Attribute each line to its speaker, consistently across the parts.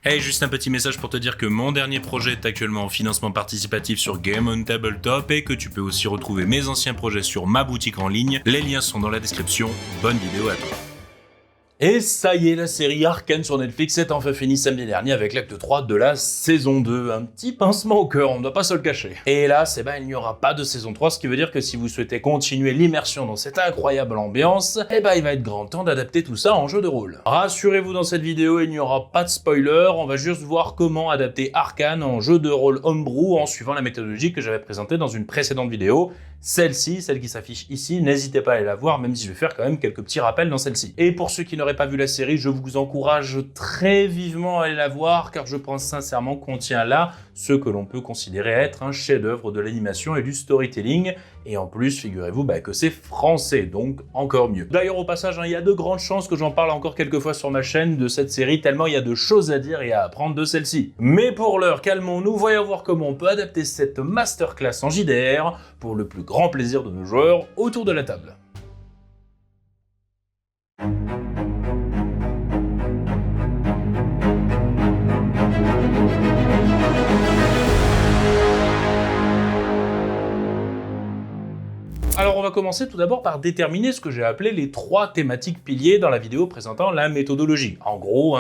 Speaker 1: Hey, juste un petit message pour te dire que mon dernier projet est actuellement en financement participatif sur Game on Tabletop et que tu peux aussi retrouver mes anciens projets sur ma boutique en ligne. Les liens sont dans la description. Bonne vidéo à toi. Et ça y est, la série Arcane sur Netflix est enfin finie samedi dernier avec l'acte 3 de la saison 2. Un petit pincement au cœur, on ne doit pas se le cacher. Et hélas, il n'y aura pas de saison 3, ce qui veut dire que si vous souhaitez continuer l'immersion dans cette incroyable ambiance, il va être grand temps d'adapter tout ça en jeu de rôle. Rassurez-vous, dans cette vidéo, il n'y aura pas de spoiler, on va juste voir comment adapter Arcane en jeu de rôle homebrew en suivant la méthodologie que j'avais présentée dans une précédente vidéo. Celle-ci, celle qui s'affiche ici, n'hésitez pas à aller la voir, même si je vais faire quand même quelques petits rappels dans celle-ci. Et pour ceux qui n'auraient pas vu la série, je vous encourage très vivement à aller la voir, car je pense sincèrement qu'on tient là ce que l'on peut considérer être un chef-d'œuvre de l'animation et du storytelling. Et en plus, figurez-vous que c'est français, donc encore mieux. D'ailleurs, au passage, il y a de grandes chances que j'en parle encore quelques fois sur ma chaîne de cette série, tellement il y a de choses à dire et à apprendre de celle-ci. Mais pour l'heure, calmons-nous, voyons voir comment on peut adapter cette masterclass en JDR pour le plus grand plaisir de nos joueurs autour de la table. Alors on va commencer tout d'abord par déterminer ce que j'ai appelé les 3 thématiques piliers dans la vidéo présentant la méthodologie. En gros,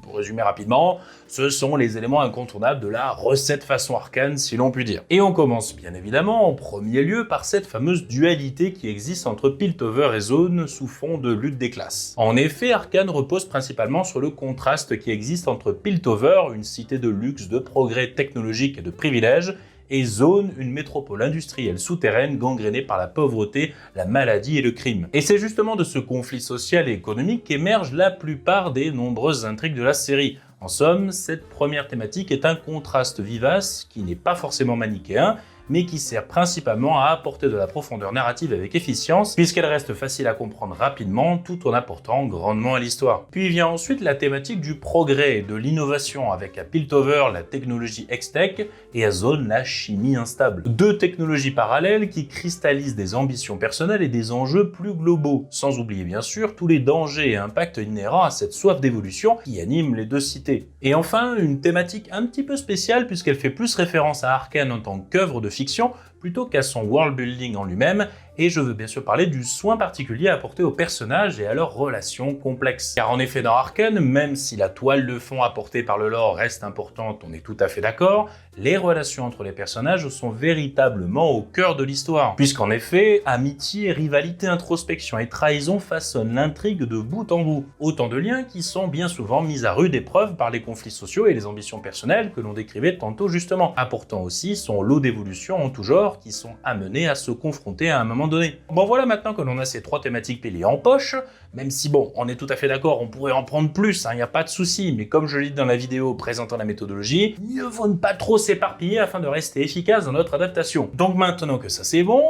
Speaker 1: pour résumer rapidement, ce sont les éléments incontournables de la recette façon Arcane, si l'on peut dire. Et on commence bien évidemment en premier lieu par cette fameuse dualité qui existe entre Piltover et Zone sous fond de lutte des classes. En effet, Arcane repose principalement sur le contraste qui existe entre Piltover, une cité de luxe, de progrès technologique et de privilèges, et Zone, une métropole industrielle souterraine gangrénée par la pauvreté, la maladie et le crime. Et c'est justement de ce conflit social et économique qu'émergent la plupart des nombreuses intrigues de la série. En somme, cette première thématique est un contraste vivace qui n'est pas forcément manichéen, mais qui sert principalement à apporter de la profondeur narrative avec efficience, puisqu'elle reste facile à comprendre rapidement, tout en apportant grandement à l'histoire. Puis vient ensuite la thématique du progrès et de l'innovation, avec à Piltover la technologie Hextech et à Zone la chimie instable. 2 technologies parallèles qui cristallisent des ambitions personnelles et des enjeux plus globaux, sans oublier bien sûr tous les dangers et impacts inhérents à cette soif d'évolution qui anime les 2 cités. Et enfin, une thématique un petit peu spéciale puisqu'elle fait plus référence à Arcane en tant qu'œuvre de fiction plutôt qu'à son world building en lui-même, et je veux bien sûr parler du soin particulier apporté aux personnages et à leurs relations complexes. Car en effet dans Arcane, même si la toile de fond apportée par le lore reste importante, on est tout à fait d'accord, les relations entre les personnages sont véritablement au cœur de l'histoire. Puisqu'en effet, amitié, rivalité, introspection et trahison façonnent l'intrigue de bout en bout. Autant de liens qui sont bien souvent mis à rude épreuve par les conflits sociaux et les ambitions personnelles que l'on décrivait tantôt justement, apportant aussi son lot d'évolutions en tout genre qui sont amenés à se confronter à un moment donné. Bon voilà, maintenant que l'on a ces 3 thématiques piliers en poche, même si bon, on est tout à fait d'accord, on pourrait en prendre plus, il n'y a pas de souci, mais comme je l'ai dit dans la vidéo présentant la méthodologie, mieux vaut ne pas trop s'éparpiller afin de rester efficace dans notre adaptation. Donc maintenant que ça c'est bon,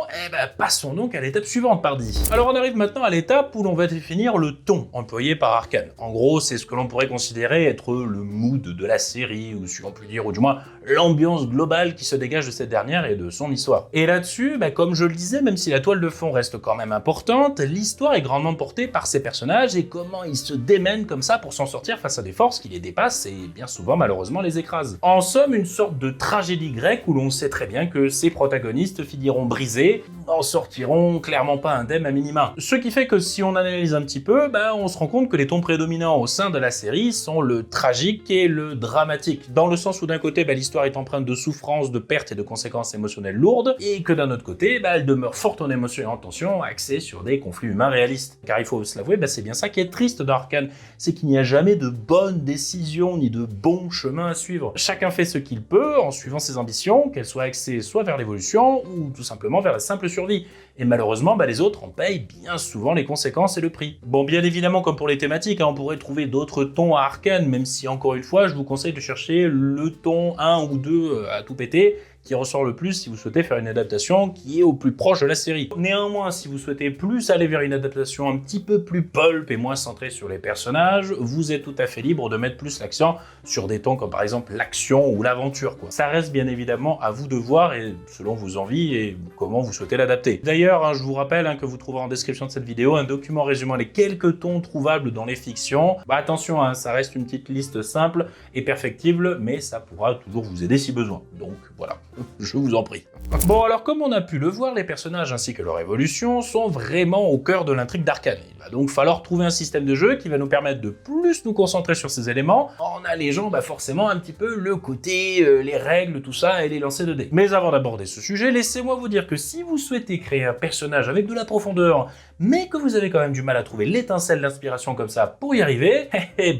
Speaker 1: passons donc à l'étape suivante, pardi. Alors on arrive maintenant à l'étape où l'on va définir le ton employé par Arcane. En gros, c'est ce que l'on pourrait considérer être le mood de la série, ou si on peut dire, ou du moins l'ambiance globale qui se dégage de cette dernière et de son histoire. Et là-dessus, comme je le disais, même si la toile de fond reste quand même importante, l'histoire est grandement portée par ces personnages et comment ils se démènent comme ça pour s'en sortir face à des forces qui les dépassent et bien souvent malheureusement les écrasent. En somme, une sorte de tragédie grecque où l'on sait très bien que ces protagonistes finiront brisés, n'en sortiront clairement pas indemnes à minima. Ce qui fait que si on analyse un petit peu, on se rend compte que les tons prédominants au sein de la série sont le tragique et le dramatique, dans le sens où d'un côté l'histoire est empreinte de souffrance, de pertes et de conséquences émotionnelles lourdes, et que d'un autre côté, elle demeure forte en émotion et en tension, axée sur des conflits humains réalistes. Car il faut se l'avouer, c'est bien ça qui est triste dans Arcane, c'est qu'il n'y a jamais de bonnes décisions ni de bons chemins à suivre. Chacun fait ce qu'il peut en suivant ses ambitions, qu'elles soient axées soit vers l'évolution ou tout simplement vers la simple survie. Et malheureusement, les autres en payent bien souvent les conséquences et le prix. Bon, bien évidemment, comme pour les thématiques, on pourrait trouver d'autres tons à Arcane, même si encore une fois, je vous conseille de chercher le ton 1 ou 2 à tout péter, qui ressort le plus si vous souhaitez faire une adaptation qui est au plus proche de la série. Néanmoins, si vous souhaitez plus aller vers une adaptation un petit peu plus pulp et moins centrée sur les personnages, vous êtes tout à fait libre de mettre plus l'accent sur des tons comme par exemple l'action ou l'aventure. Ça reste bien évidemment à vous de voir et selon vos envies et comment vous souhaitez l'adapter. D'ailleurs, D'ailleurs, je vous rappelle que vous trouverez en description de cette vidéo un document résumant les quelques tons trouvables dans les fictions. Attention, ça reste une petite liste simple et perfectible, mais ça pourra toujours vous aider si besoin. Donc voilà, je vous en prie. Bon, alors comme on a pu le voir, les personnages ainsi que leur évolution sont vraiment au cœur de l'intrigue d'Arcane. Il va donc falloir trouver un système de jeu qui va nous permettre de plus nous concentrer sur ces éléments en allégeant forcément un petit peu le côté, les règles, tout ça et les lancers de dés. Mais avant d'aborder ce sujet, laissez-moi vous dire que si vous souhaitez créer un personnage avec de la profondeur, mais que vous avez quand même du mal à trouver l'étincelle d'inspiration comme ça pour y arriver,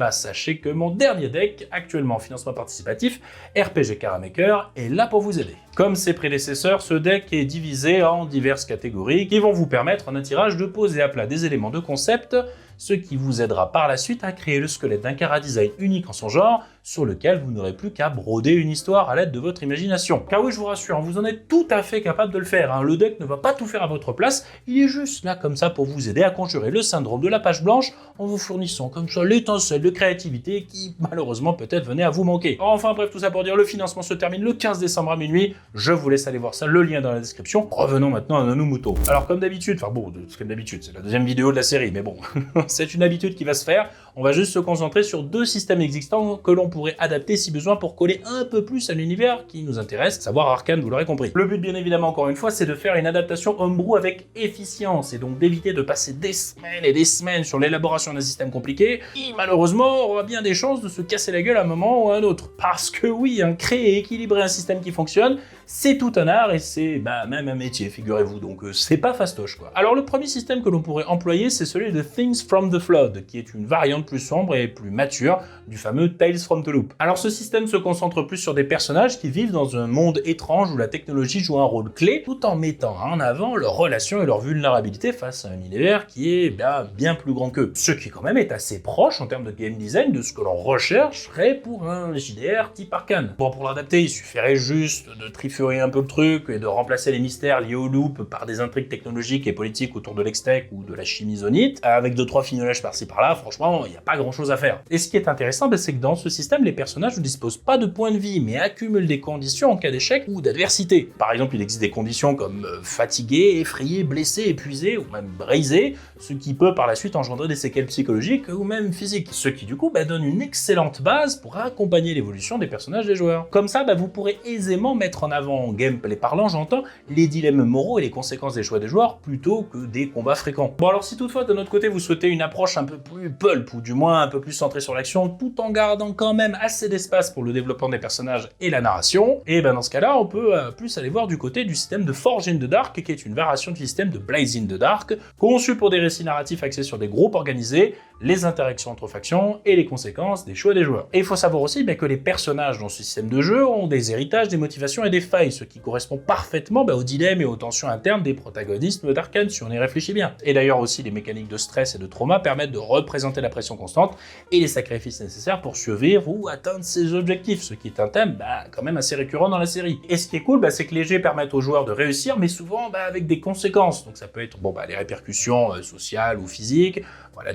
Speaker 1: sachez que mon dernier deck, actuellement en financement participatif, RPG Karamaker, est là pour vous aider. Comme ses prédécesseurs, ce deck est divisé en diverses catégories qui vont vous permettre en un tirage de poser à plat des éléments de concept, ce qui vous aidera par la suite à créer le squelette d'un chara-design unique en son genre, sur lequel vous n'aurez plus qu'à broder une histoire à l'aide de votre imagination. Car oui, je vous rassure, vous en êtes tout à fait capable de le faire. Le deck ne va pas tout faire à votre place, il est juste là comme ça pour vous aider à conjurer le syndrome de la page blanche en vous fournissant comme ça l'étincelle de créativité qui malheureusement peut-être venait à vous manquer. Enfin bref, tout ça pour dire, le financement se termine le 15 décembre à minuit, je vous laisse aller voir ça, le lien dans la description. Revenons maintenant à Nanomuto. Alors comme d'habitude, c'est la deuxième vidéo de la série, mais bon, c'est une habitude qui va se faire, on va juste se concentrer sur deux systèmes existants que l'on pourrait adapter si besoin pour coller un peu plus à l'univers qui nous intéresse, savoir Arcane, vous l'aurez compris. Le but bien évidemment encore une fois, c'est de faire une adaptation homebrew avec efficience et donc d'éviter de passer des semaines et des semaines sur l'élaboration d'un système compliqué qui malheureusement aura bien des chances de se casser la gueule à un moment ou à un autre. Parce que oui, créer et équilibrer un système qui fonctionne, c'est tout un art et c'est même un métier, figurez-vous, donc c'est pas fastoche quoi. Alors le premier système que l'on pourrait employer, c'est celui de Things from the Flood, qui est une variante plus sombre et plus mature du fameux Tales from the Loop. Alors ce système se concentre plus sur des personnages qui vivent dans un monde étrange où la technologie joue un rôle clé, tout en mettant en avant leurs relations et leur vulnérabilité face à un univers qui est bien plus grand qu'eux. Ce qui quand même est assez proche en termes de game design de ce que l'on rechercherait pour un JDR type Arcane. Bon, pour l'adapter, il suffirait juste de trifouiller un peu le truc et de remplacer les mystères liés au loop par des intrigues technologiques et politiques autour de l'extech ou de la chimie zonite, avec 2-3 fignolages par-ci par-là, franchement, il n'y a pas grand-chose à faire. Et ce qui est intéressant, c'est que dans ce système, les personnages ne disposent pas de points de vie, mais accumulent des conditions en cas d'échec ou d'adversité. Par exemple, il existe des conditions comme fatigué, effrayé, blessé, épuisé ou même brisé, ce qui peut par la suite engendrer des séquelles psychologiques ou même physiques, ce qui du coup donne une excellente base pour accompagner l'évolution des personnages des joueurs. Comme ça, vous pourrez aisément mettre en avant, en gameplay parlant, j'entends, les dilemmes moraux et les conséquences des choix des joueurs plutôt que des combats fréquents. Bon alors si toutefois de notre côté vous souhaitez une approche un peu plus pulp ou du moins un peu plus centrée sur l'action tout en gardant quand même assez d'espace pour le développement des personnages et la narration, et dans ce cas-là on peut plus aller voir du côté du système de Forge in the Dark qui est une variation du système de Blaze in the Dark, conçu pour des récits narratifs axés sur des groupes organisés, les interactions entre factions et les conséquences des choix des joueurs. Et il faut savoir aussi que les personnages dans ce système de jeu ont des héritages, des motivations et des failles, ce qui correspond parfaitement aux dilemmes et aux tensions internes des protagonistes d'Arcane, si on y réfléchit bien. Et d'ailleurs aussi, les mécaniques de stress et de trauma permettent de représenter la pression constante et les sacrifices nécessaires pour survivre ou atteindre ses objectifs, ce qui est un thème quand même assez récurrent dans la série. Et ce qui est cool, c'est que les jets permettent aux joueurs de réussir, mais souvent avec des conséquences. Donc ça peut être les répercussions sociales ou physiques,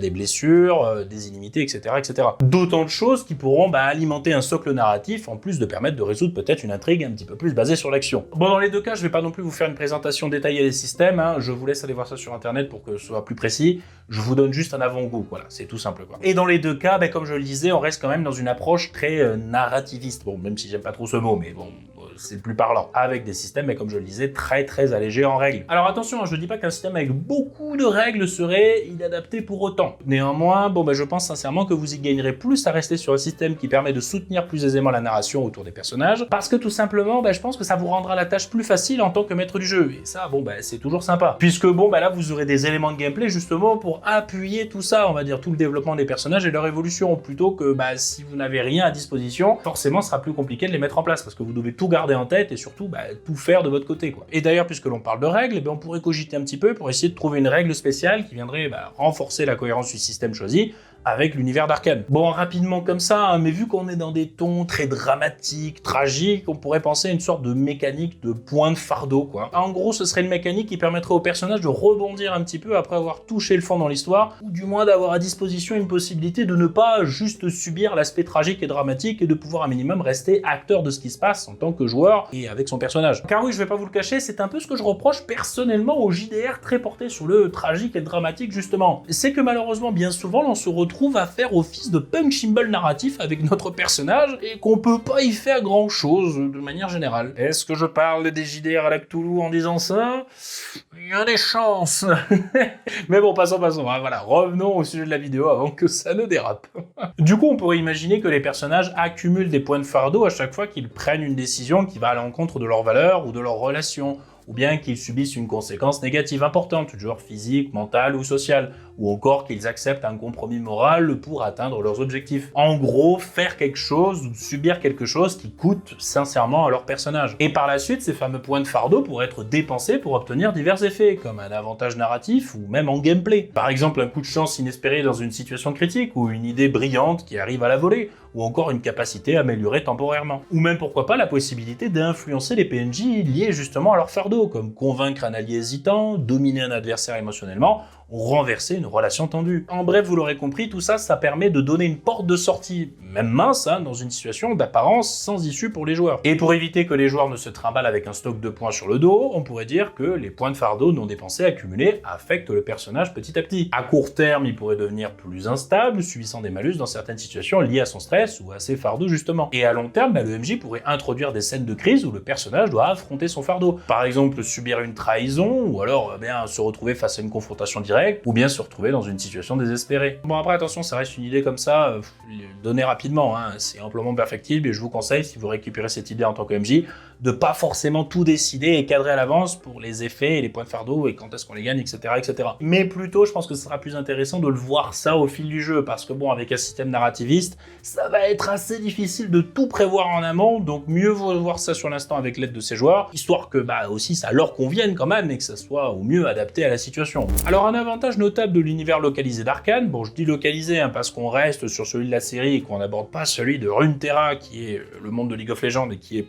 Speaker 1: des blessures, des inimités, etc., etc. D'autant de choses qui pourront alimenter un socle narratif, en plus de permettre de résoudre peut-être une intrigue un petit peu plus basée sur l'action. Bon, dans les deux cas, je vais pas non plus vous faire une présentation détaillée des systèmes, je vous laisse aller voir ça sur internet pour que ce soit plus précis, je vous donne juste un avant-goût, voilà, c'est tout simple quoi. Et dans les deux cas, comme je le disais, on reste quand même dans une approche très narrativiste, bon, même si j'aime pas trop ce mot, mais bon, c'est plus parlant, avec des systèmes, comme je le disais, très allégés en règles. Alors attention, je dis pas qu'un système avec beaucoup de règles serait inadapté pour autant. Néanmoins, je pense sincèrement que vous y gagnerez plus à rester sur un système qui permet de soutenir plus aisément la narration autour des personnages, parce que tout simplement, je pense que ça vous rendra la tâche plus facile en tant que maître du jeu, et ça, c'est toujours sympa. Puisque là, vous aurez des éléments de gameplay justement pour appuyer tout ça, on va dire tout le développement des personnages et leur évolution, plutôt que si vous n'avez rien à disposition, forcément, ce sera plus compliqué de les mettre en place, parce que vous devez tout garder en tête et surtout tout faire de votre côté quoi. Et d'ailleurs, puisque l'on parle de règles, on pourrait cogiter un petit peu pour essayer de trouver une règle spéciale qui viendrait renforcer la cohérence du système choisi, avec l'univers d'Arcane. Bon, rapidement comme ça, hein, mais vu qu'on est dans des tons très dramatiques, tragiques, on pourrait penser à une sorte de mécanique de point de fardeau, quoi. En gros, ce serait une mécanique qui permettrait au personnage de rebondir un petit peu après avoir touché le fond dans l'histoire, ou du moins d'avoir à disposition une possibilité de ne pas juste subir l'aspect tragique et dramatique et de pouvoir un minimum rester acteur de ce qui se passe en tant que joueur et avec son personnage. Car oui, je vais pas vous le cacher, c'est un peu ce que je reproche personnellement au JDR très porté sur le tragique et le dramatique justement. C'est que malheureusement, bien souvent, on se retrouve à faire office de punching-ball narratif avec notre personnage et qu'on peut pas y faire grand-chose de manière générale. Est-ce que je parle des JDR à la Cthulhu en disant ça? Il y a des chances. Mais bon, passons, hein, voilà, revenons au sujet de la vidéo avant que ça ne dérape. Du coup, on pourrait imaginer que les personnages accumulent des points de fardeau à chaque fois qu'ils prennent une décision qui va à l'encontre de leurs valeurs ou de leurs relations, ou bien qu'ils subissent une conséquence négative importante, du genre physique, mentale ou sociale, ou encore qu'ils acceptent un compromis moral pour atteindre leurs objectifs. En gros, faire quelque chose ou subir quelque chose qui coûte sincèrement à leur personnage. Et par la suite, ces fameux points de fardeau pourraient être dépensés pour obtenir divers effets, comme un avantage narratif ou même en gameplay. Par exemple, un coup de chance inespéré dans une situation critique, ou une idée brillante qui arrive à la volée, ou encore une capacité améliorée temporairement. Ou même pourquoi pas la possibilité d'influencer les PNJ liés justement à leur fardeau, comme convaincre un allié hésitant, dominer un adversaire émotionnellement, ou renverser une relation tendue. En bref, vous l'aurez compris, tout ça, ça permet de donner une porte de sortie, même mince, hein, dans une situation d'apparence sans issue pour les joueurs. Et pour éviter que les joueurs ne se trimballent avec un stock de points sur le dos, on pourrait dire que les points de fardeau non dépensés accumulés affectent le personnage petit à petit. À court terme, il pourrait devenir plus instable, subissant des malus dans certaines situations liées à son stress ou à ses fardeaux justement. Et à long terme, le MJ pourrait introduire des scènes de crise où le personnage doit affronter son fardeau. Par exemple, subir une trahison, ou alors se retrouver face à une confrontation directe, ou bien se retrouver dans une situation désespérée. Bon après attention, ça reste une idée comme ça, donnée rapidement, hein, c'est amplement perfectible et je vous conseille, si vous récupérez cette idée en tant que MJ, de pas forcément tout décider et cadrer à l'avance pour les effets et les points de fardeau et quand est-ce qu'on les gagne, etc., etc. Mais plutôt, je pense que ce sera plus intéressant de le voir ça au fil du jeu, parce que bon, avec un système narrativiste, ça va être assez difficile de tout prévoir en amont, donc mieux vaut voir ça sur l'instant avec l'aide de ses joueurs, histoire que aussi ça leur convienne quand même et que ça soit au mieux adapté à la situation. Alors un avantage notable de l'univers localisé d'Arcane, bon je dis localisé hein, parce qu'on reste sur celui de la série et qu'on n'aborde pas celui de Runeterra qui est le monde de League of Legends et qui est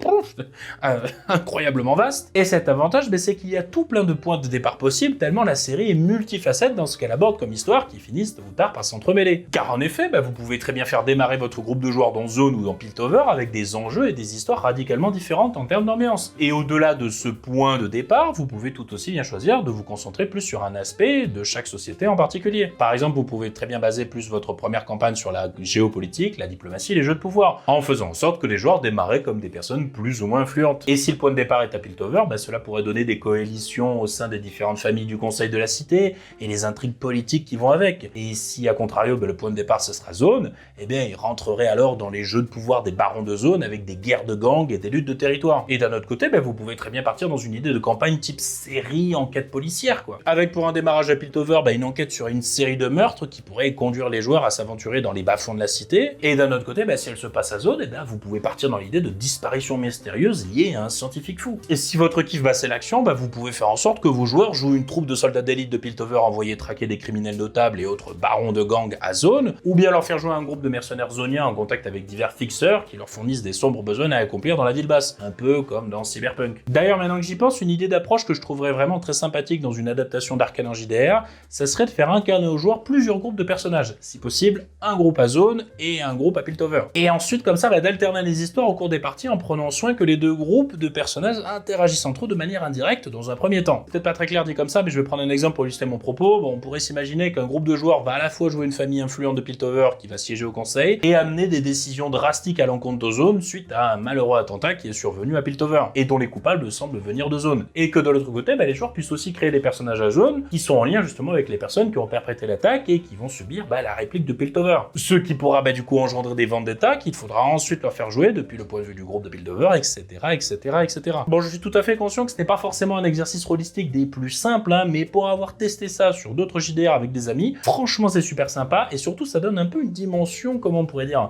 Speaker 1: incroyablement vaste. Et cet avantage, c'est qu'il y a tout plein de points de départ possibles, tellement la série est multifacette dans ce qu'elle aborde comme histoire qui finissent tôt ou tard par s'entremêler. Car en effet, vous pouvez très bien faire démarrer votre groupe de joueurs dans Zone ou dans Piltover avec des enjeux et des histoires radicalement différentes en termes d'ambiance. Et au-delà de ce point de départ, vous pouvez tout aussi bien choisir de vous concentrer plus sur un aspect de chaque société en particulier. Par exemple, vous pouvez très bien baser plus votre première campagne sur la géopolitique, la diplomatie, les jeux de pouvoir, en faisant en sorte que les joueurs démarrent comme des personnes plus ou moins influentes. Et si le point de départ est à Piltover, cela pourrait donner des coalitions au sein des différentes familles du Conseil de la Cité et les intrigues politiques qui vont avec. Et si, à contrario, le point de départ ce sera Zone, il rentrerait alors dans les jeux de pouvoir des barons de zone avec des guerres de gangs et des luttes de territoire. Et d'un autre côté, vous pouvez très bien partir dans une idée de campagne type série enquête policière, quoi. Avec pour un démarrage à Piltover, une enquête sur une série de meurtres qui pourrait conduire les joueurs à s'aventurer dans les bas-fonds de la cité. Et d'un autre côté, si elle se passe à Zone, vous pouvez partir dans l'idée de disparition mystérieuse liée à un scientifique fou. Et si votre kiff c'est l'action, vous pouvez faire en sorte que vos joueurs jouent une troupe de soldats d'élite de Piltover envoyés traquer des criminels notables et autres barons de gang à Zone, ou bien leur faire jouer un groupe de mercenaires zoniens en contact avec divers fixeurs qui leur fournissent des sombres besoins à accomplir dans la ville basse, un peu comme dans Cyberpunk. D'ailleurs, maintenant que j'y pense, une idée d'approche que je trouverais vraiment très sympathique dans une adaptation d'Arcane en JDR, ça serait de faire incarner aux joueurs plusieurs groupes de personnages, si possible un groupe à Zone et un groupe à Piltover. Et ensuite, comme ça, d'alterner les histoires au cours des parties en prenant soin que les deux groupes de personnages interagissent entre eux de manière indirecte dans un premier temps. Peut-être pas très clair dit comme ça, mais je vais prendre un exemple pour illustrer mon propos. On pourrait s'imaginer qu'un groupe de joueurs va à la fois jouer une famille influente de Piltover qui va siéger au conseil et amener des décisions drastiques à l'encontre de Zone suite à un malheureux attentat qui est survenu à Piltover et dont les coupables semblent venir de Zone. Et que de l'autre côté, les joueurs puissent aussi créer des personnages à Zone qui sont en lien justement avec les personnes qui ont perpétré l'attaque et qui vont subir la réplique de Piltover. Ce qui pourra du coup engendrer des vendettas qu'il faudra ensuite leur faire jouer depuis le point de vue du groupe de Piltover, etc., etc., etc. Bon, je suis tout à fait conscient que ce n'est pas forcément un exercice rôlistique des plus simples, mais pour avoir testé ça sur d'autres JDR avec des amis, franchement c'est super sympa et surtout ça donne un peu une dimension, comment on pourrait dire,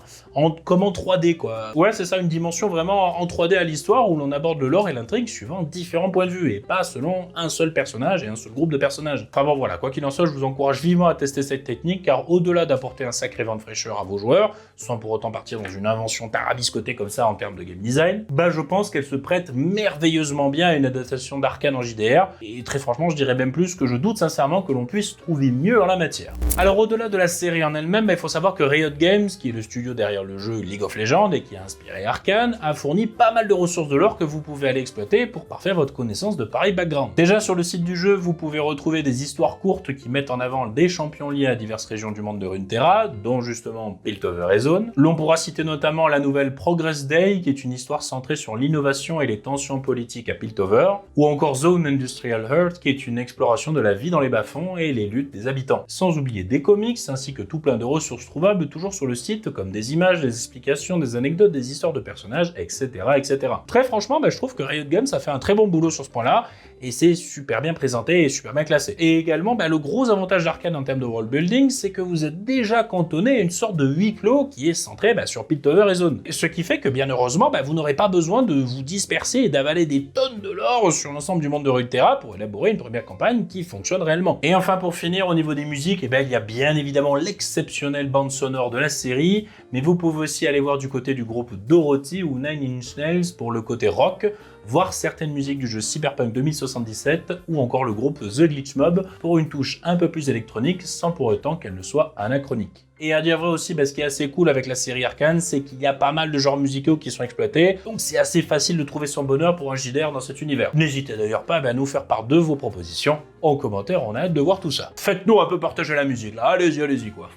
Speaker 1: comme en 3D quoi. Ouais, c'est ça, une dimension vraiment en 3D à l'histoire où l'on aborde le lore et l'intrigue suivant différents points de vue et pas selon un seul personnage et un seul groupe de personnages. Enfin bon voilà, Voilà, quoi qu'il en soit, je vous encourage vivement à tester cette technique, car au-delà d'apporter un sacré vent de fraîcheur à vos joueurs, sans pour autant partir dans une invention tarabiscotée comme ça en termes de game design, je pense qu'elle se prête merveilleusement bien à une adaptation d'Arcane en JDR, et très franchement, je dirais même plus que je doute sincèrement que l'on puisse trouver mieux en la matière. Alors au-delà de la série en elle-même, il faut savoir que Riot Games, qui est le studio derrière le jeu League of Legends et qui a inspiré Arcane, a fourni pas mal de ressources de lore que vous pouvez aller exploiter pour parfaire votre connaissance de pareil background. Déjà sur le site du jeu, vous pouvez retrouver des histoires courtes qui mettent en avant des champions liés à diverses régions du monde de Runeterra, dont justement Piltover et Zone. L'on pourra citer notamment la nouvelle Progress Day, qui est une histoire centrée sur l'innovation et les tensions politiques à Piltover, ou encore Zone Industrial Heart, qui est une exploration de la vie dans les bas-fonds et les luttes des habitants. Sans oublier des comics, ainsi que tout plein de ressources trouvables toujours sur le site, comme des images, des explications, des anecdotes, des histoires de personnages, etc. etc. Très franchement, je trouve que Riot Games a fait un très bon boulot sur ce point-là, et c'est super bien présenté et super bien classé. Et également, le gros avantage d'Arcane en termes de world building, c'est que vous êtes déjà cantonné à une sorte de huis clos qui est centré sur Piltover et Zone. Ce qui fait que, bien heureusement, vous n'aurez pas besoin de vous disperser et d'avaler des tonnes de lore sur l'ensemble du monde de Runeterra pour élaborer une première campagne qui fonctionne réellement. Et enfin, pour finir, au niveau des musiques, il y a bien évidemment l'exceptionnelle bande sonore de la série, mais vous pouvez aussi aller voir du côté du groupe Dorothy ou Nine Inch Nails pour le côté rock, voir certaines musiques du jeu Cyberpunk 2077 ou encore le groupe The Glitch Mob pour une touche un peu plus électronique sans pour autant qu'elle ne soit anachronique. Et à dire vrai aussi, ce qui est assez cool avec la série Arcane, c'est qu'il y a pas mal de genres musicaux qui sont exploités, donc c'est assez facile de trouver son bonheur pour un JDR dans cet univers. N'hésitez d'ailleurs pas à nous faire part de vos propositions en commentaire, on a hâte de voir tout ça. Faites-nous un peu partager la musique là, allez-y quoi.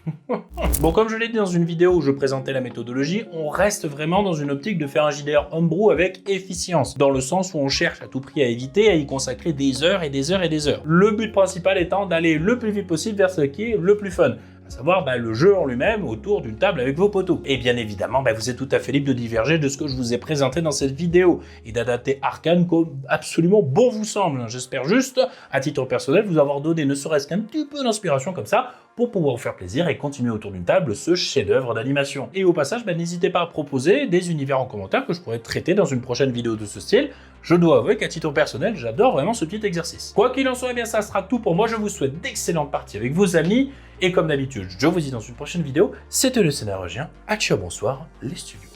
Speaker 1: Bon, comme je l'ai dit dans une vidéo où je présentais la méthodologie, on reste vraiment dans une optique de faire un JDR homebrew avec efficience, dans le sens où on cherche à tout prix à éviter à y consacrer des heures et des heures et des heures. Le but principal étant d'aller le plus vite possible vers ce qui est le plus fun, à savoir le jeu en lui-même autour d'une table avec vos potos. Et bien évidemment, vous êtes tout à fait libre de diverger de ce que je vous ai présenté dans cette vidéo et d'adapter Arcane comme absolument bon vous semble. J'espère juste, à titre personnel, vous avoir donné ne serait-ce qu'un petit peu d'inspiration comme ça pour pouvoir vous faire plaisir et continuer autour d'une table ce chef-d'œuvre d'animation. Et au passage, n'hésitez pas à proposer des univers en commentaire que je pourrais traiter dans une prochaine vidéo de ce style. Je dois avouer qu'à titre personnel, j'adore vraiment ce petit exercice. Quoi qu'il en soit, ça sera tout pour moi. Je vous souhaite d'excellentes parties avec vos amis. Et comme d'habitude, je vous dis dans une prochaine vidéo, c'était le Scénarogien. Ciao, bonsoir, les studios.